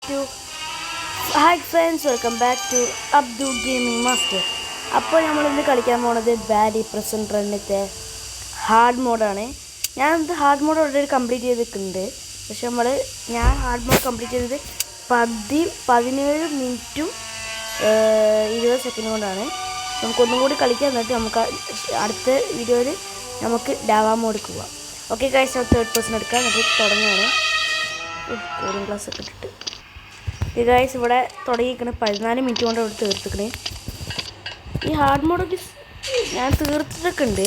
to Hi friends, welcome back to Abdu Gaming Master. അപ്പോൾ നമ്മൾ ഇന്ന് കളിക്കാൻ പോകുന്നത് ബാഡി പ്രസന്റ് റണ്ണിത്തെ ഹാർഡ് മോഡാണ്. ഞാനിത് ഹാർഡ് മോഡ് ഓൾറെഡി കംപ്ലീറ്റ് ചെയ്തിട്ടുണ്ട്. പക്ഷെ ഞാൻ ഹാർഡ് മോഡ് കംപ്ലീറ്റ് ചെയ്തത് 17 മിനിറ്റും 20 സെക്കൻഡ് കൊണ്ടാണ്. നമുക്കൊന്നും കൂടി കളിക്കാൻ എന്നിട്ട് നമുക്ക് അടുത്ത വീഡിയോയിൽ നമുക്ക് ലാവ മോഡ് പോവാം. ഓക്കെ ഗൈസ്, തേർഡ് പേഴ്സൺ എടുക്കാം. എന്നിട്ട് തുടങ്ങുകയാണ്. കോഡിംഗ് ക്ലാസ് ഒക്കെ ഇട്ടിട്ട് ഈ ഗൈസ് ഇവിടെ തുടങ്ങിയിരിക്കണേ 14 മിനിറ്റ് കൊണ്ട് അവിടെ തീർത്തിക്കണേ. ഈ ഹാർഡ് മോഡൊക്കെ ഞാൻ തീർത്തിട്ടൊക്കെ ഉണ്ട്.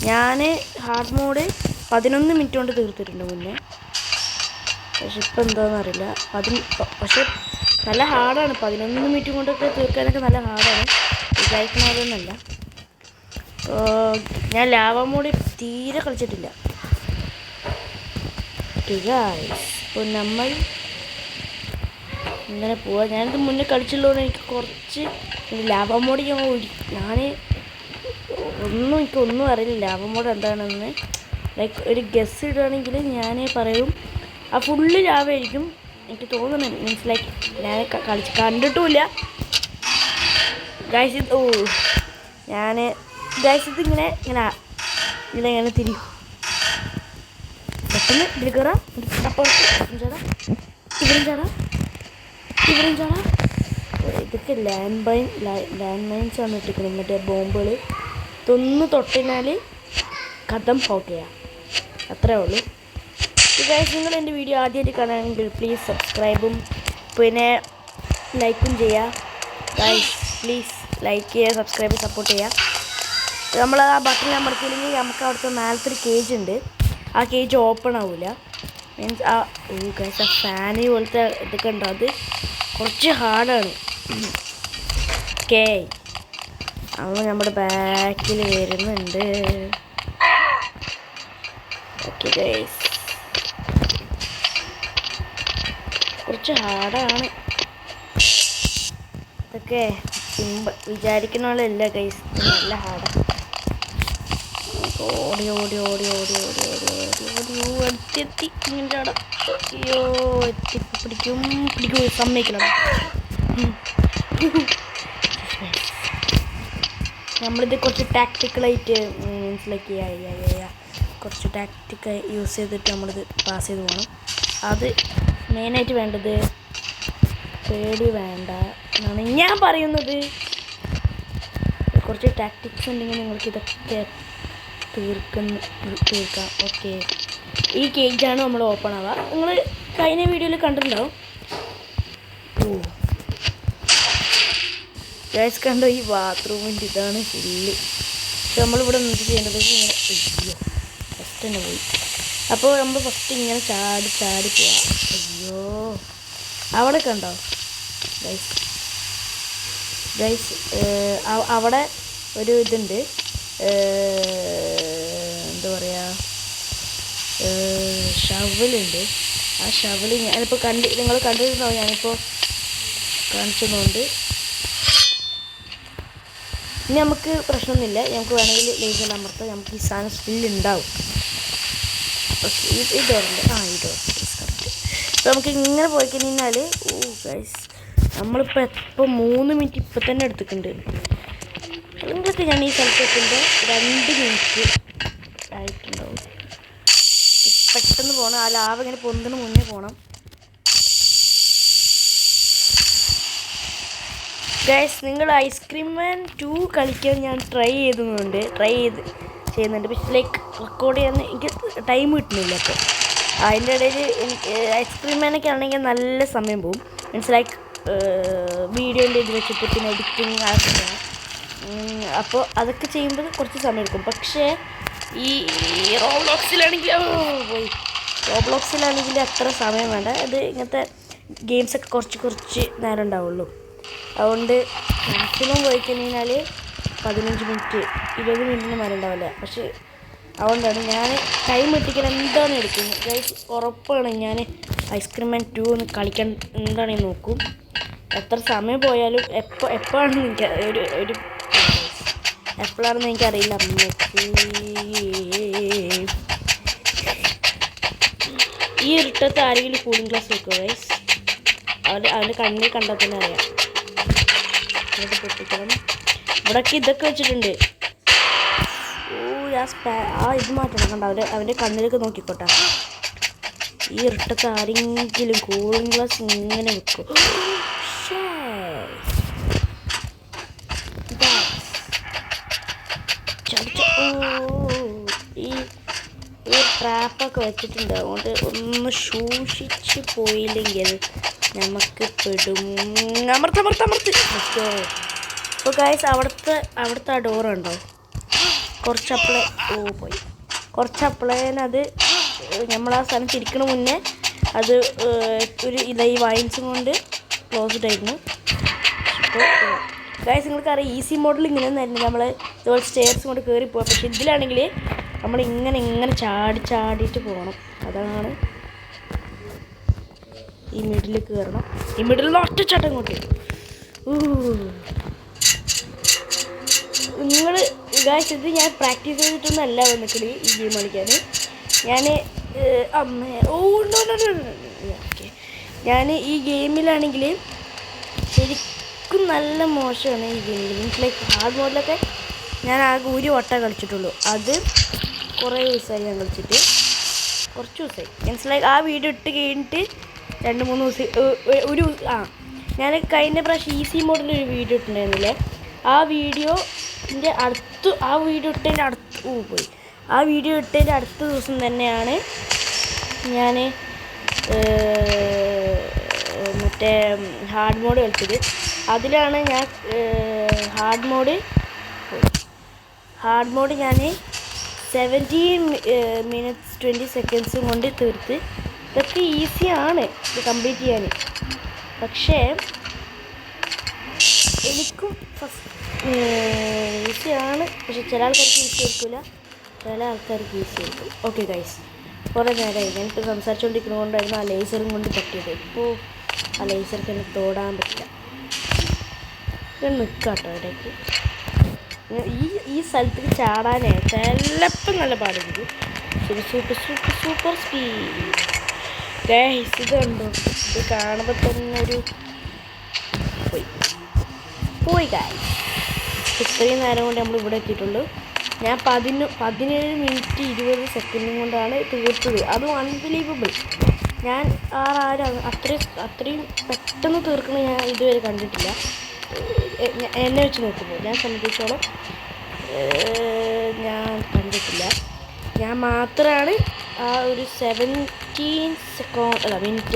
ഞാൻ ഹാർഡ് മോഡ് 11 മിനിറ്റ് കൊണ്ട് തീർത്തിട്ടുണ്ട് മുന്നേ. പക്ഷെ ഇപ്പം എന്താണെന്ന് അറിയില്ല. പക്ഷെ നല്ല ഹാർഡാണ്. 11 മിനിറ്റ് കൊണ്ടൊക്കെ തീർക്കാനൊക്കെ നല്ല ഹാർഡാണ്. വിചാരിക്കുന്നതൊന്നുമല്ല. ഞാൻ ലാവ മോഡ് തീരെ കളിച്ചിട്ടില്ല. അപ്പോൾ നമ്മൾ ഇങ്ങനെ പോവാം. ഞാനിത് മുന്നേ കളിച്ചുള്ളതുകൊണ്ട് എനിക്ക് കുറച്ച് ലാവ മോഡ് എനിക്കൊന്നും അറിയില്ല ലാവ മോഡ് എന്താണെന്ന്. ലൈക്ക് ഒരു ഗസ് ഇടുകയാണെങ്കിൽ ഞാൻ പറയും ആ ഫുള്ള് ലാവയായിരിക്കും എനിക്ക് തോന്നുന്നത്. മീൻസ് ലൈക്ക് ഞാൻ കണ്ടിട്ടുമില്ല ഗൈസ്. ഞാൻ ഗൈസ് ഇതിങ്ങനെ ഇങ്ങനെ തിരിയും. പെട്ടെന്ന് ഇതിൽ കയറാം. ഇവിടെയും ചാടാം. ഇതൊക്കെ ലാൻഡ് മൈൻസ് ആണ് ഇട്ടിരിക്കുന്നത്. മറ്റേ ബോംബുകൾ ഇതൊന്ന് തൊട്ടിനാൽ കഥം ഫോക്കയാ. അത്രേ ഉള്ളൂ. ഗൈസ്, നിങ്ങൾ എൻ്റെ വീഡിയോ ആദ്യമായിട്ട് കാണുകയാണെങ്കിൽ പ്ലീസ് സബ്സ്ക്രൈബും പിന്നെ ലൈക്കും ചെയ്യുക. ഗൈസ് പ്ലീസ് ലൈക്ക് ചെയ്യുക, സബ്സ്ക്രൈബ്, സപ്പോർട്ട് ചെയ്യുക. നമ്മൾ ആ ബട്ടൺ അമർത്തിയില്ലെങ്കിൽ നമുക്ക് അവിടുത്തെ മേലത്തെ ഒരു കേജ് ഉണ്ട്. ആ കേജ് ഓപ്പൺ ആവില്ല. മീൻസ് ഗൈസ് ആ ഫാന് പോലത്തെ ഇതൊക്കെ ഉണ്ടോ, അത് കുറച്ച് ഹാർഡാണ്. ഓക്കേ, അവൻ നമ്മുടെ ബാക്കിൽ വരുന്നുണ്ട്. ഓക്കെ ഗൈസ്, കുറച്ച് ഹാർഡാണ് ഇതൊക്കെ. വിചാരിക്കുന്ന പോലെയല്ല ഗൈസ്, നല്ല ഹാർഡാണ്. ഓടി എത്തി ഇങ്ങനെ ചാടാം. അയ്യോ പിടിക്കും സമ്മതിക്കണം. നമ്മളിത് കുറച്ച് ടാക്ടിക്കലായിട്ട് മനസ്സിലാക്കി കുറച്ച് ടാക്ടിക്ക് യൂസ് ചെയ്തിട്ട് നമ്മളിത് പാസ് ചെയ്ത് പോകണം. അത് മെയിനായിട്ട് വേണ്ടത്. പേടി വേണ്ട എന്നാണ് ഞാൻ പറയുന്നത്. കുറച്ച് ടാക്ടിക്സ് ഉണ്ടെങ്കിൽ നിങ്ങൾക്ക് ഇതൊക്കെ തീർക്കാം. ഓക്കെ, ഈ കേജാണ് നമ്മൾ ഓപ്പൺ ആവുക. നിങ്ങൾ കഴിഞ്ഞ വീഡിയോയിൽ കണ്ടിട്ടുണ്ടാവും. ഗൈസ് കണ്ടോ, ഈ ബാത്റൂമിൻ്റെ ഇതാണ് ഫുള്ള്. പക്ഷെ നമ്മളിവിടെ എന്ത് ചെയ്യേണ്ടത് ഇങ്ങനെ ഫസ്റ്റ് തന്നെ പോയി. അപ്പോൾ നമ്മൾ ഫസ്റ്റ് ഇങ്ങനെ ചാടി പോവാം. അയ്യോ അവിടെ കണ്ടോ ഗൈസ് അവിടെ ഒരു ഇതുണ്ട്, എന്താ പറയുക, ഷവലുണ്ട്. ആ ഷവല് ഞാനിപ്പോൾ നിങ്ങൾ കണ്ടിട്ടുണ്ടാവും. ഞാനിപ്പോൾ കാണിച്ചതുകൊണ്ട് ഇനി നമുക്ക് പ്രശ്നമൊന്നുമില്ല. നമുക്ക് വേണമെങ്കിൽ ലേസർ അമർത്താം. നമുക്ക് ഈ സാധനം സ്റ്റിൽ ഉണ്ടാവും. ഓക്കെ, ഈ ഡോറുണ്ട്. ഈ ഡോർ കറക്റ്റ്. അപ്പോൾ നമുക്ക് ഇങ്ങനെ പോയി കഴിഞ്ഞാൽ ഗൈസ് നമ്മളിപ്പോൾ 3 മിനിറ്റ് ഇപ്പം തന്നെ എടുത്തിട്ടുണ്ട്. നിങ്ങൾക്ക് ഞാൻ ഈ സ്ഥലത്ത് എത്തുമ്പോൾ 2 മിനിറ്റ് ആയിട്ടുണ്ടാവും. പെട്ടെന്ന് പോകണം. ആ ലാവ ഇങ്ങനെ പൊന്തിന് മുന്നേ പോകണം. ഗൈസ്, നിങ്ങൾ ഐസ്ക്രീം മാൻ 2 കളിക്കാൻ ഞാൻ ട്രൈ ചെയ്യുന്നുണ്ട്. പക്ഷേ ലൈക്ക് റെക്കോർഡ് ചെയ്യാൻ എനിക്ക് ടൈം കിട്ടുന്നില്ല. അപ്പോൾ അതിൻ്റെ ഇടയിൽ എനിക്ക് ഐസ്ക്രീം മാനൊക്കെ ആണെങ്കിൽ നല്ല സമയം പോകും. മീൻസ് ലൈക്ക് വീഡിയോൻ്റെ ഇത് വെച്ചിട്ട് പിന്നെ എഡിറ്റിങ് അതൊക്കെ. അപ്പോൾ അതൊക്കെ ചെയ്യുമ്പോൾ കുറച്ച് സമയം എടുക്കും. പക്ഷേ ഈ റോബ്ലോക്സിലാണെങ്കിൽ അത്ര സമയം വേണ്ട. അത് ഇങ്ങനത്തെ ഗെയിംസൊക്കെ കുറച്ച് നേരം ഉണ്ടാവുള്ളൂ. അതുകൊണ്ട് മാക്സിമം പോയി കഴിഞ്ഞാൽ 15 മിനിറ്റ് 20 മിനിറ്റിന് മേലെ ഉണ്ടാവില്ല. പക്ഷേ അതുകൊണ്ടാണ് ഞാൻ ടൈം കിട്ടിക്കാൻ എന്താണ് എടുക്കുന്നത്. ഗൈസ് ഉറപ്പാണ് ഞാൻ ഐസ്ക്രീം മാൻ 2 ഒന്ന് കളിക്കാൻ എന്താണെന്ന് നോക്കും. എത്ര സമയം പോയാലും എപ്പോഴാണെന്ന് എനിക്ക് എപ്പോഴാണെന്ന് എനിക്കറിയില്ല. ഈ ഇരുട്ടത്ത് ആരെങ്കിലും കൂളിംഗ് ഗ്ലാസ് വെക്കുമോ ഗൈസ്? അവൻ്റെ കണ്ണിൽ കണ്ടാൽ തന്നെ അറിയാം. എന്നിട്ട് പൊട്ടിക്കണം. ഇവിടെയൊക്കെ ഇതൊക്കെ വെച്ചിട്ടുണ്ട്. ഇത് മാറ്റണം. കണ്ട അവൻ്റെ കണ്ണിലേക്ക് നോക്കിക്കോട്ടെ. ഈ ഇരട്ടത്ത് ആരെങ്കിലും കൂളിംഗ് ഗ്ലാസ് ഇങ്ങനെ വെക്കും. ഈ ട്രാപ്പൊക്കെ വെച്ചിട്ടുണ്ട്. അതുകൊണ്ട് ഒന്ന് സൂക്ഷിച്ച് പോയില്ലെങ്കിൽ നമുക്ക് പെടും. അമർത്ത്. അപ്പോൾ ഗൈസ് അവിടുത്തെ ആ ഡോറുണ്ടോ, കുറച്ചപ്പളേ പോയി. കുറച്ചപ്പളേനത് നമ്മൾ ആ സ്ഥലം തിരിക്കണ മുന്നേ അത് ഒരു ഈ വൈൻസും കൊണ്ട് ക്ലോസ്ഡ് ആയിരുന്നു. അപ്പോൾ ഗൈസ് നിങ്ങൾക്കറിയാം ഈസി മോഡിൽ ഇങ്ങനെ തന്നെ നമ്മൾ ഇതുപോലെ സ്റ്റെയർസ് കൊണ്ട് കയറി പോകാം. പക്ഷെ ഇതിലാണെങ്കിൽ നമ്മൾ ഇങ്ങനെ ചാടിയിട്ട് പോകണം. അതാണ് ഈ മിഡിൽ കയറണം. ഈ മിഡിൽ നിന്ന് ഒറ്റച്ചാട്ടം ഇങ്ങോട്ട്. നിങ്ങൾ ഗൈസ് ഇത് ഞാൻ പ്രാക്ടീസ് ചെയ്തിട്ടൊന്നും അല്ല വന്നിട്ട് ഈ ഗെയിം കളിക്കാൻ. ഞാൻ ഓക്കെ ഞാൻ ഈ ഗെയിമിലാണെങ്കിൽ ശരിക്കും നല്ല മോശമാണ് ഈ ഗെയിമിൽ. മീൻസ് ലൈക്ക് ഹാർഡ് മോഡിലൊക്കെ ഞാൻ ആകെ ഒരു വട്ടം കളിച്ചിട്ടുള്ളൂ. അത് കുറേ ദിവസമായി ഞാൻ കളിച്ചിട്ട്, കുറച്ച് ദിവസമായി. മീൻസ് ലൈക്ക് ആ വീഡിയോ ഇട്ട് കഴിഞ്ഞിട്ട് 2-3 ദിവസം ഞാൻ കഴിഞ്ഞ പ്രാവശ്യം ഈസി മോഡിലൊരു വീഡിയോ ഇട്ടിട്ടുണ്ടായിരുന്നില്ലേ, ആ വീഡിയോൻ്റെ ആ വീഡിയോ ഇട്ടതിൻ്റെ പോയി. ആ വീഡിയോ ഇട്ടതിൻ്റെ അടുത്ത ദിവസം തന്നെയാണ് ഞാൻ മറ്റേ ഹാർഡ് മോഡ് കളിച്ചത്. അതിലാണ് ഞാൻ ഹാർഡ് മോഡ് ഞാൻ 17 minutes 20 seconds കൊണ്ട് തീർത്ത്. ഇതൊക്കെ ഈസിയാണ് ഇത് കംപ്ലീറ്റ് ചെയ്യാൻ. പക്ഷേ എനിക്കും ഈസിയാണ്. പക്ഷെ ചില ആൾക്കാർക്ക് ഈസി ആയിരിക്കില്ല, ചില ആൾക്കാർക്ക് ഈസി ആയിരിക്കും. ഓക്കെ ഗൈസ്, കുറേ നേരമായി ഞാനിപ്പോൾ സംസാരിച്ചുകൊണ്ടിരിക്കുന്നതുകൊണ്ടായിരുന്നു ആ ലേസറും കൊണ്ട് തട്ടിയത്. ഇപ്പോൾ ആ ലേസർക്ക് എനിക്ക് തോടാൻ പറ്റില്ല. ഞാൻ നിൽക്കാട്ടോ ഇടയ്ക്ക്. ഈ സ്ഥലത്തേക്ക് ചാടാനേ ചിലപ്പം നല്ല പാടുന്നത്. Super speed guys. ഇത് കണ്ടോ, ഇത് കാണുമ്പോൾ തന്നെ ഒരു പോയി ഗൈസ്. ഇത്രയും നേരം കൊണ്ട് നമ്മൾ ഇവിടെ എത്തിയിട്ടുള്ളൂ. ഞാൻ 17 minutes 20 seconds കൊണ്ടാണ് തീർത്തത്. അതും അൺബിലീവബിൾ. ഞാൻ അത്രയും പെട്ടെന്ന് തീർക്കുന്നത് ഞാൻ ഇതുവരെ കണ്ടിട്ടില്ല. എന്നെ വെച്ച് നോക്കുമ്പോൾ ഞാൻ സംബന്ധിച്ചോളം ഞാൻ കണ്ടിട്ടില്ല. ഞാൻ മാത്രമാണ് ആ ഒരു 17 minutes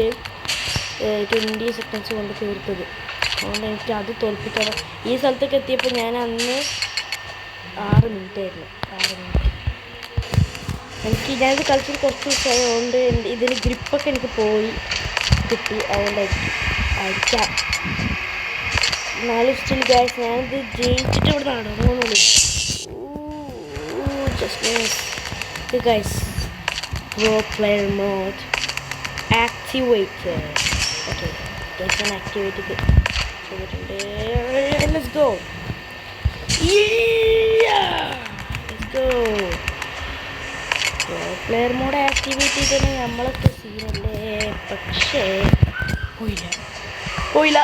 20 seconds കൊണ്ട് തീർത്തത്. അതുകൊണ്ട് എനിക്ക് അത് തോൽപ്പിക്കണം. ഈ സ്ഥലത്തേക്ക് എത്തിയപ്പോൾ ഞാൻ അന്ന് 6 minutes ആയിരുന്നു. 6 minutes. ഞാനിത് കളിച്ചിട്ട് കുറച്ച് ദിവസമായി. അതുകൊണ്ട് ഇതിന് ഗ്രിപ്പൊക്കെ എനിക്ക് പോയി കിട്ടി. അതുകൊണ്ടായിരിക്കാം. എന്നാലും സ്റ്റിൽ ഗൈസ് ഞാനിത് ജയിച്ചിട്ട് ഇവിടെ നടന്നുള്ളൂ. Just guys pro player mode activated. Okay guys ഞാൻ ആക്ടിവേറ്റ് ചെയ്തിട്ടുണ്ട്. Let's go. Pro player mode activate ചെയ്തത് നമ്മളൊക്കെ സീനല്ലേ. പക്ഷേ പോയില്ല.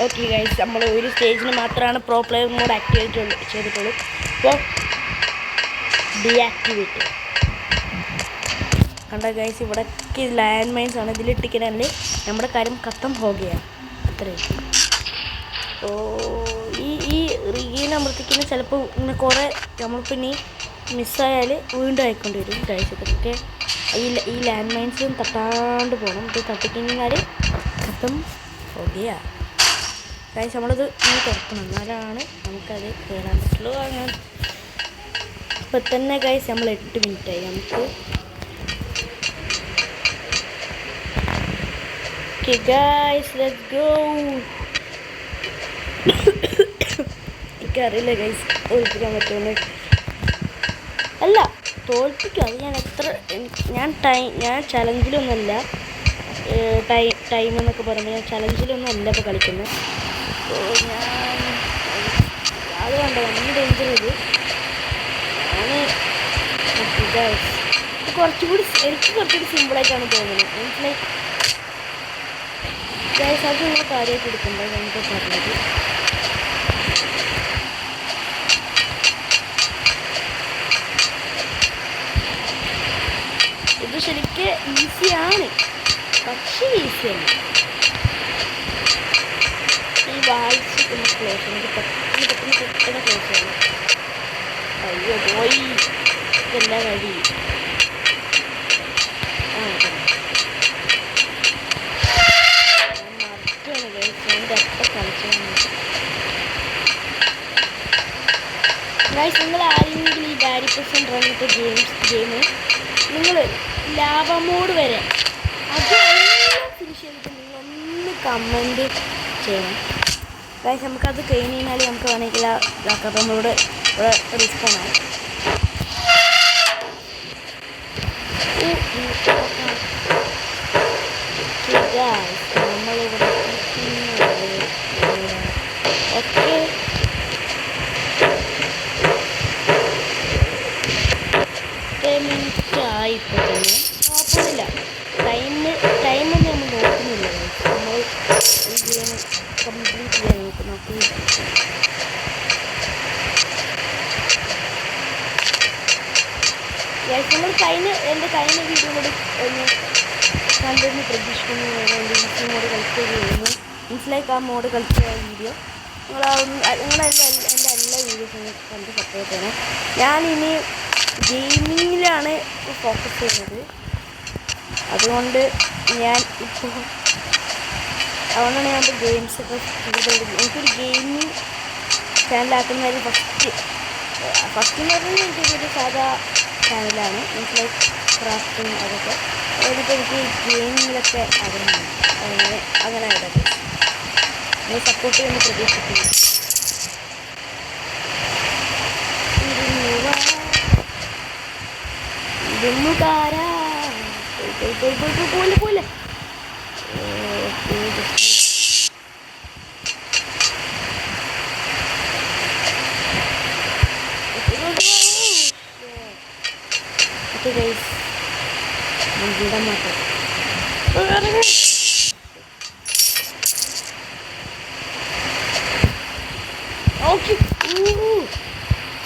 ഓക്കെ ഗൈസ്, നമ്മൾ ഒരു സ്റ്റേജിന് മാത്രമാണ് പ്രോ പ്ലെയർ മോഡ് ആക്ടിവേറ്റ് ചെയ്തിട്ടുള്ളൂ. അപ്പോൾ ഡീആക്ടിവേറ്റ് കണ്ട ഗൈസ്, ഇവിടെയൊക്കെ ലാൻഡ് മൈൻസ് ആണ്. ഇതിലിട്ടിക്കണമെങ്കിൽ നമ്മുടെ കാര്യം കത്തം പോകുകയാണ്. അത്രയും. ഈ റീഗെയിൻ അമർത്തിക്കുന്ന ചിലപ്പോൾ ഇങ്ങനെ കുറേ നമ്മളിപ്പോൾ ഇനി മിസ്സായാൽ വീണ്ടും ആയിക്കൊണ്ട് വരും ഗൈസ്. ഇതൊക്കെ ഈ ലാൻഡ് മൈൻസും തട്ടാണ്ട് പോകണം. ഇത് തട്ടിക്കഴിഞ്ഞാൽ കത്തം പോകുകയാണ് ഗൈസ്. നമ്മളിത് ഇനി തുറക്കണം, എന്നാലാണ് നമുക്കത് കയറാൻ പറ്റുള്ളൂ. അങ്ങനെ ഇപ്പം തന്നെ ഗൈസ് നമ്മൾ 8 minutes ആയി. നമുക്ക് ഓക്കെ ഗൈസ് ലെറ്റ്സ് ഗോ. എനിക്കറിയില്ല ഗൈസ് തോൽപ്പിക്കാൻ പറ്റുമെന്ന്. അല്ല തോൽപ്പിക്കും, അത് ഞാൻ ചലഞ്ചിലൊന്നുമല്ല. ടൈം എന്നൊക്കെ പറയുമ്പോൾ ഞാൻ ചലഞ്ചിലൊന്നും അല്ല ഇപ്പോൾ കളിക്കുന്നത്. അപ്പോൾ ഞാൻ അത് കണ്ടോ നമ്മൾ ഡേഞ്ചറത്. എനിക്ക് കുറച്ചുകൂടി സിമ്പിളായിട്ടാണ് തോന്നുന്നത്. മീൻസ് ലൈക്ക് അത് നിങ്ങൾ കാര്യമായിട്ട് എടുക്കണ്ട, ഞങ്ങൾക്ക് പറഞ്ഞത്. ഇത് ശരിക്കും ഈസിയാണ്, പക്ഷേ ഈസിയല്ല. ഈ വായിച്ച് ഒന്ന് ക്ലോസ് എനിക്ക് പെട്ടെന്ന് ക്ലോസ് ചെയ്യണം. അയ്യോ പോയി, ഇതെല്ലാം കഴിയും. ഗൈസ്, നിങ്ങൾ ആരെങ്കിലും ഈ ബാരി പ്രസന്റ് റണ്ണത്തെ ഗെയിം നിങ്ങൾ ലാവ മോഡ് വരെ അത് ഫിനിഷ് ചെയ്തിട്ട് നിങ്ങളൊന്ന് കമൻറ്റ് ചെയ്യണം. ഗൈസ്, നമുക്കത് കഴിഞ്ഞ് കഴിഞ്ഞാൽ നമുക്ക് വേണമെങ്കിൽ ലാക്കപ്പ് നമ്മളോട് ഇവിടെ റിസ്പോൺ ആവും. നമ്മളിവിടെ ഓക്കെ. മിനിറ്റായി ഇപ്പോൾ തന്നെ, കുഴപ്പമില്ല. ടൈമൊന്നും നമ്മൾ നോക്കുന്നില്ല. നമ്മൾ ഈ ഗെയിം കംപ്ലീറ്റ് ചെയ്യാൻ നോക്കി. നമ്മൾ എൻ്റെ കഴിഞ്ഞ വീഡിയോ കൂടി ഒന്ന് കണ്ടെന്ന് പ്രതീക്ഷിക്കുന്നു. എൻ്റെ ഈസി മോഡ് കളിക്കുകയായിരുന്നു. മനസ്സിലായി ആ മോഡ് കളിച്ച വീഡിയോ നിങ്ങളെല്ലാം എൻ്റെ എല്ലാ വീഡിയോസും കണ്ട് സപ്പോർട്ട് ചെയ്യണം. ഞാനിനി ഗെയിമിങ്ങിലാണ് ഫോക്കസ് ചെയ്യുന്നത്. അതുകൊണ്ടാണ് ഞാൻ ഗെയിംസൊക്കെ കൂടുതൽ എനിക്കൊരു ഗെയിമിങ് ചാനലാക്കുന്നതിൽ ഫസ്റ്റ് എന്ന് പറഞ്ഞാൽ എനിക്കൊരു സാധാ ചാനലാണ്. മനസ്സിലായി ക്രാഫ്റ്റിങ് അതൊക്കെ. അതിനിപ്പോൾ എനിക്ക് ഗെയിമിങ്ങിലൊക്കെ ആഗ്രഹമാണ്. അങ്ങനെ ആയിട്ടൊക്കെ നിങ്ങൾ സപ്പോർട്ട് ചെയ്യുന്ന പ്രതീക്ഷിക്കുന്നു. ഇതൊന്നുകാരാ പോലെ വിടാൻ മാത്രം. Okay,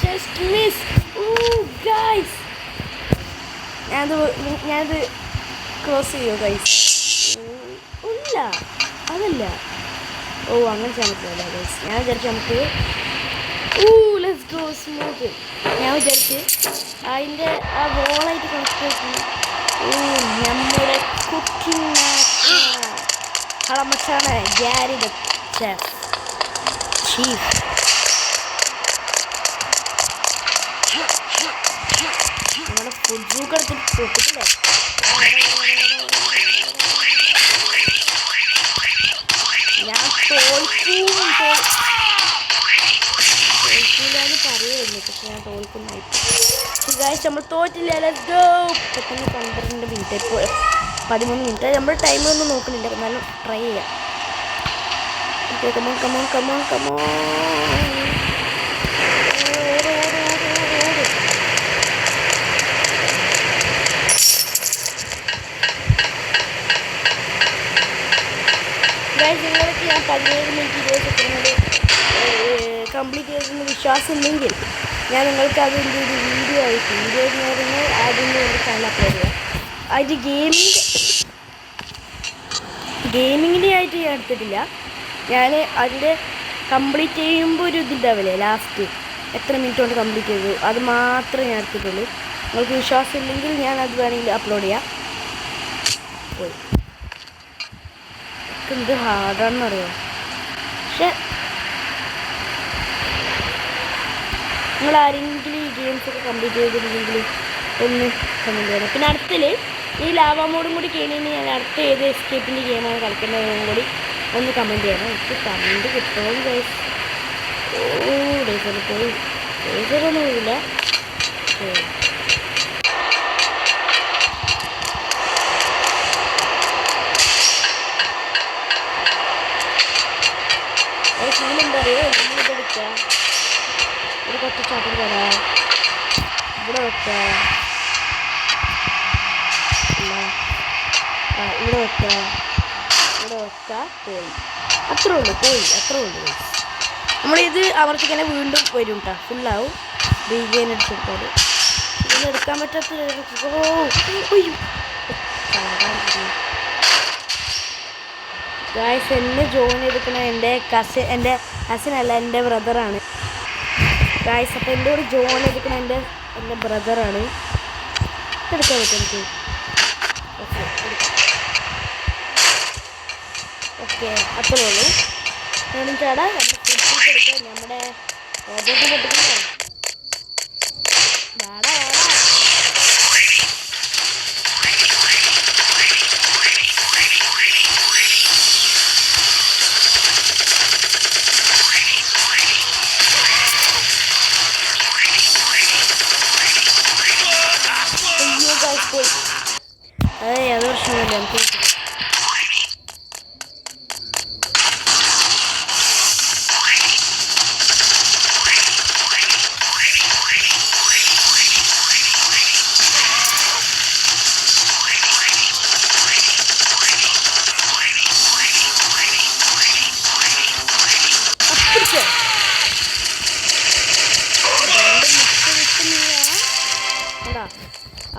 just miss. ഗൈസ്, ഞാനത് ക്ലോസ് ചെയ്യുമോ ഗൈസ്? ഇല്ല, അതല്ല. അങ്ങനെ ചെയ്യാൻ പറ്റില്ല ഗൈസ്. ഞാൻ വിചാരിച്ചു നമുക്ക് ലെറ്റ്സ് ഗോ സ്മൂത്ത്. ഞാൻ വിചാരിച്ച് അതിൻ്റെ ആ ബോളായിട്ട് കണക്ട് നമ്മുടെ കുക്കിംഗ് മച്ചാണ് ഗ്യാരി ദ ഷെഫ് ചീഫ്. നമ്മുടെ ഫുഡ് ബുക്ക് എടുത്തിട്ട് തൊട്ടിട്ടില്ലേ? ഞാൻ തോൽക്കൂലെന്ന് പറയുമായിരുന്നു, പക്ഷെ ഞാൻ തോൽക്കുന്നായി. ഗൈസ്, നമ്മൾ തോറ്റില്ല. Let's go. പെട്ടെന്ന് 12 മിനിറ്റ്, ഇപ്പോൾ 13 മിനിറ്റ്. നമ്മൾ ടൈമൊന്നും നോക്കുന്നില്ല, എന്നാലും ട്രൈ ചെയ്യാം. Okay, come on. ഗൈസ്, നിങ്ങൾക്ക് ഞാൻ 17 മിനിറ്റ് 20 സെക്കൻഡ് കംപ്ലീറ്റ് ചെയ്തെന്ന് വിശ്വാസം ഉണ്ടെങ്കിൽ ഞാൻ നിങ്ങൾക്ക് അതിൻ്റെ ഒരു വീഡിയോ എന്ന് പറഞ്ഞാൽ അതിൻ്റെ ഒരു ചാനൽ അപ്ലോഡ് ചെയ്യാം. അത് ഗെയിമിങ്ങിൻ്റെ ആയിട്ട് ഞാൻ എടുത്തിട്ടില്ല. ഞാൻ അതിൻ്റെ കംപ്ലീറ്റ് ചെയ്യുമ്പോൾ ഒരു ഇതുണ്ടാവില്ലേ, ലാസ്റ്റ് എത്ര മിനിറ്റ് കൊണ്ട് കംപ്ലീറ്റ് ചെയ്തു, അത് മാത്രമേ ഞാൻ എടുത്തിട്ടുള്ളൂ. നിങ്ങൾക്ക് വിശ്വാസം ഇല്ലെങ്കിൽ ഞാൻ അത് വേണമെങ്കിൽ അപ്ലോഡ് ചെയ്യാം. പോയി എന്ത് ഹാർഡാണെന്ന് അറിയാം. പക്ഷെ നിങ്ങൾ ആരെങ്കിലും ഈ ഗെയിംസൊക്കെ കംപ്ലീറ്റ് ചെയ്തിട്ടുണ്ടെങ്കിൽ ഒന്ന് കമൻറ്റ് ചെയ്യണം. പിന്നെ അടുത്തിൽ ഈ ലാവ മോഡും കൂടി കഴിഞ്ഞ് ഞാൻ അടുത്ത ഏത് എസ്കേപ്പിൻ്റെ ഗെയിമാണ് കളിക്കേണ്ടതെന്നും കൂടി ഒന്ന് കമൻറ്റ് ചെയ്യണം. എനിക്ക് കമൻറ്റ് കിട്ടുമോ ഗൈസ്? ഡേസറിൽ പോയി ഡേസറൊന്നും പോയില്ല. എന്താ അറിയോ, നമ്മളിതെടുക്കുക, ഒരു കൊച്ചു ചാട്ടം തരാം, ഇവിടെ വെക്കുക, ഇവിടെ വെക്കുക, ഇവിടെ വെക്കുക, പോയി. അത്രേ ഉള്ളൂ, പോയി, അത്രേ ഉള്ളൂ. നമ്മളിത് അമർത്തിക്കന്നെ വീണ്ടും വരും കേട്ടോ, ഫുള്ളാവും. റീഗെയിൻ എടുത്തിട്ടാൽ ഇതൊന്നും എടുക്കാൻ പറ്റാത്ത. ഗായ്സ്, എന്നെ ജോയിൻ ചെയ്തിരിക്കുന്ന എൻ്റെ കസിനല്ല, എൻ്റെ ബ്രദറാണ് ഗായ്സ്. അപ്പോൾ എൻ്റെ കൂടെ ജോയിൻ ചെയ്തിരിക്കുന്ന എൻ്റെ ബ്രദറാണ്. എടുക്കാൻ പറ്റും എനിക്ക്. ഓക്കെ, അത്രേ ഉള്ളൂ. ചേട്ടാ എടുക്കാം. നമ്മുടെ റോബോട്ട് പൊട്ടിക്കണ്ടോ? വാടാ വാടാ. പോയി. അത് പ്രശ്നമില്ല, നമുക്ക്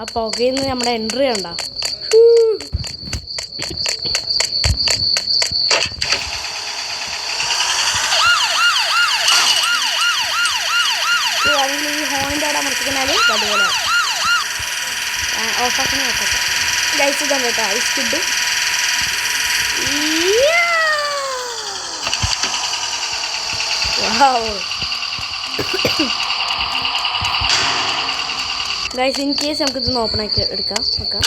ആ പുകയിൽ നിന്ന് നമ്മുടെ എൻട്രി കണ്ടോ? ഈ ഹോണിൻ്റെ അവിടെ അമർത്തിക്കണാൽ അതുപോലെ ഓഫാക്കണേ. ലൈറ്റ് ഇതാണ് കേട്ടോ, ഈ സ്കിഡ്. ഗൈസ്, ഇൻ കേസ് നമുക്കിതൊന്ന് ഓപ്പൺ ആക്കി എടുക്കാം. നോക്കാം.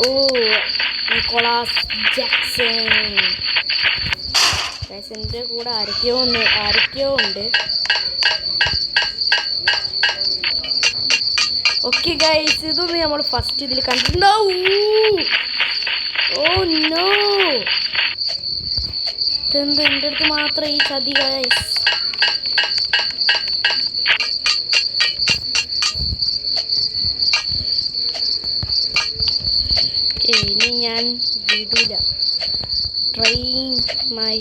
ഓ, നിക്കോളാസ് ജാക്സൺ. ഗൈസ്, എൻ്റെ കൂടെ ആരൊക്കെയോ ഉണ്ട്. ഓക്കെ ഗൈസ്, ഇതൊന്നും നമ്മൾ ഫസ്റ്റ് ഇതിൽ കണ്ടിട്ടുണ്ടാവും. ഓ നോ, ഇതെന്താ എൻ്റെ അടുത്ത് മാത്രം ഈ ചതി ഗൈസ്. ഇനി ഞാൻ വിടില്ല. ട്രൈയിങ് മൈ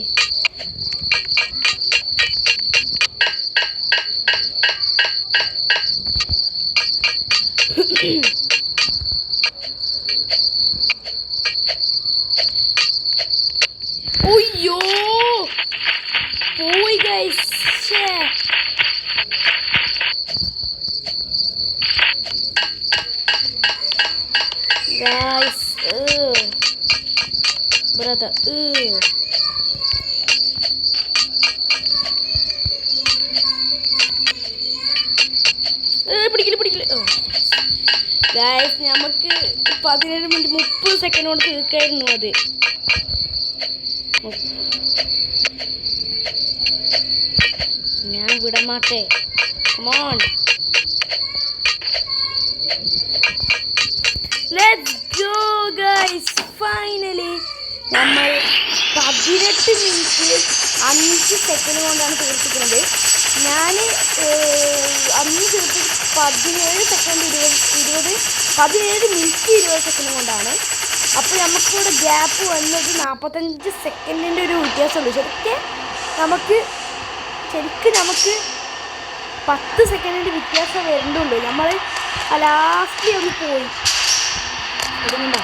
ഒയ്യോ, പോയി ഗൈസ്. Guys, brother, പിടിക്കില്ല. ഗൈസ്, നമുക്ക് 17 മിനിറ്റ് 30 സെക്കൻഡ് കൊണ്ട് തീർക്കായിരുന്നു അത്. ഞാൻ വിടമാട്ടെ. Come on. Let's go guys, finally നമ്മൾ 18 മിനിറ്റ് 5 സെക്കൻഡ് കൊണ്ടാണ് തീർത്തിക്കുന്നത്. ഞാൻ അന്ന് തീർത്ത് 17 സെക്കൻഡ് 17 മിനിറ്റ് 20 സെക്കൻഡ് കൊണ്ടാണ്. അപ്പോൾ നമുക്കിവിടെ ഗ്യാപ്പ് വന്നത് 45 സെക്കൻഡിൻ്റെ ഒരു വ്യത്യാസമുള്ളൂ. ശരിക്കും നമുക്ക് 10 സെക്കൻഡിൻ്റെ വ്യത്യാസം വരുന്നുള്ളൂ. നമ്മൾ ലാസ്റ്റ് ഒന്ന് പോയി ഇടുന്നുണ്ടോ?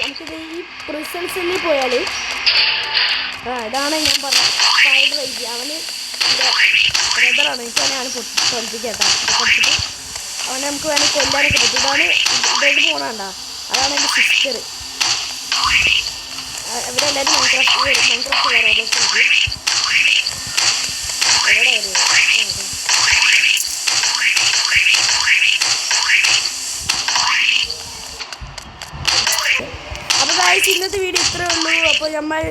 നമുക്കിത് ഈ പ്രിസൻസിൽ പോയാൽ ഇതാണ് ഞാൻ പറഞ്ഞത്. സൈഡ് വൈകി അവന് എൻ്റെ ബ്രദറാണ്. എനിക്ക് അവനെയാണ് പഠിപ്പിക്കേട്ടാ. പഠിച്ചിട്ട് അവനെ നമുക്ക് വേണമെങ്കിൽ കൊല്ലാനൊക്കെ പറ്റും. ഇതായിട്ട് പോകണണ്ട. അതാണ് എൻ്റെ സിസ്റ്റർ. ഇവിടെ എല്ലാവരും മൈൻക്രാഫ്റ്റ് റോബോട്ട്സ് എവിടെ വരും. അപ്പോൾ ഗൈസ്, ഇന്നത്തെ വീഡിയോ ഇത്രയേ ഉള്ളൂ. അപ്പോൾ നമ്മൾ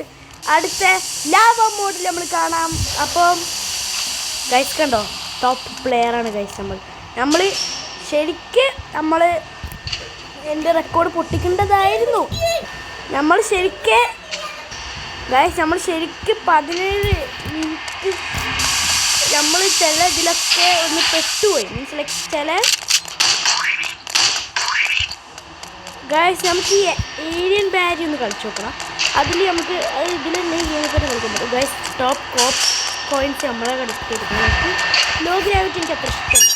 അടുത്ത ലാവ മോഡിൽ നമ്മൾ കാണാം. അപ്പം ഗൈസ് കണ്ടോ, ടോപ്പ് പ്ലെയറാണ് ഗൈസ്. നമ്മൾ ശരിക്കും എൻ്റെ റെക്കോർഡ് പൊട്ടിക്കേണ്ടതായിരുന്നു. നമ്മൾ ശരിക്കും 17 മിനിറ്റ് നമ്മൾ ചില ഇതിലൊക്കെ ഒന്ന് പെട്ടുപോയി. മീൻസ് ലൈക്ക് ചില ഗായ്സ് നമുക്ക് ഈ ഏലിയൻ ബാരി ഒന്ന് കളിച്ചു നോക്കണം. അതിൽ നമുക്ക് ഇതിലെന്നെ ഗെയിമിൽ തന്നെ കളിക്കാൻ പറ്റും. ഗായ്സ് ടോപ്പ് കോയിൻസ് നമ്മളെ കളിക്കെടുക്കണം. നമുക്ക് ലോ ഗ്രാവിറ്റി എനിക്ക് അത്ര ഇഷ്ടമല്ല,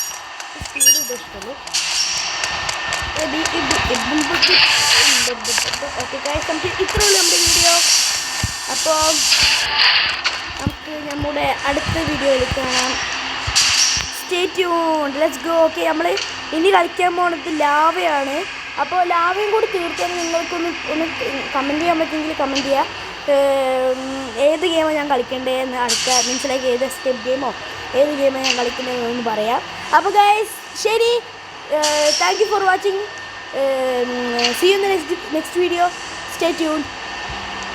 സ്പീഡ് ഇത് ഇഷ്ടമുള്ളൂ. ഓക്കെ ഗായ്സ്, നമുക്ക് ഇത്രേ ഉള്ളൂ നമ്മുടെ വീഡിയോ. അപ്പോൾ നമുക്ക് നമ്മുടെ അടുത്ത വീഡിയോയിൽ കാണാം. Stay tuned, let's go. Okay, നമ്മൾ ഇനി കളിക്കാൻ പോകുന്നത് ലാവയാണ്. അപ്പോൾ ലാവയും കൂടി തീർച്ചയായും നിങ്ങൾക്കൊന്ന് കമൻറ്റ് ചെയ്യാൻ പറ്റുമെങ്കിൽ കമൻറ്റ് ചെയ്യുക. ഏത് ഗെയിമാണ് ഞാൻ കളിക്കേണ്ടതെന്ന് അടുത്ത മനസ്സിലാക്കി, ഏത് എസ്കേപ്പ് ഗെയിമോ ഏത് ഗെയിമാണ് ഞാൻ കളിക്കേണ്ടതെന്ന് പറയാം. അപ്പോൾ ഗൈസ് ശരി, thank you for watching. See you in the next video. Stay tuned.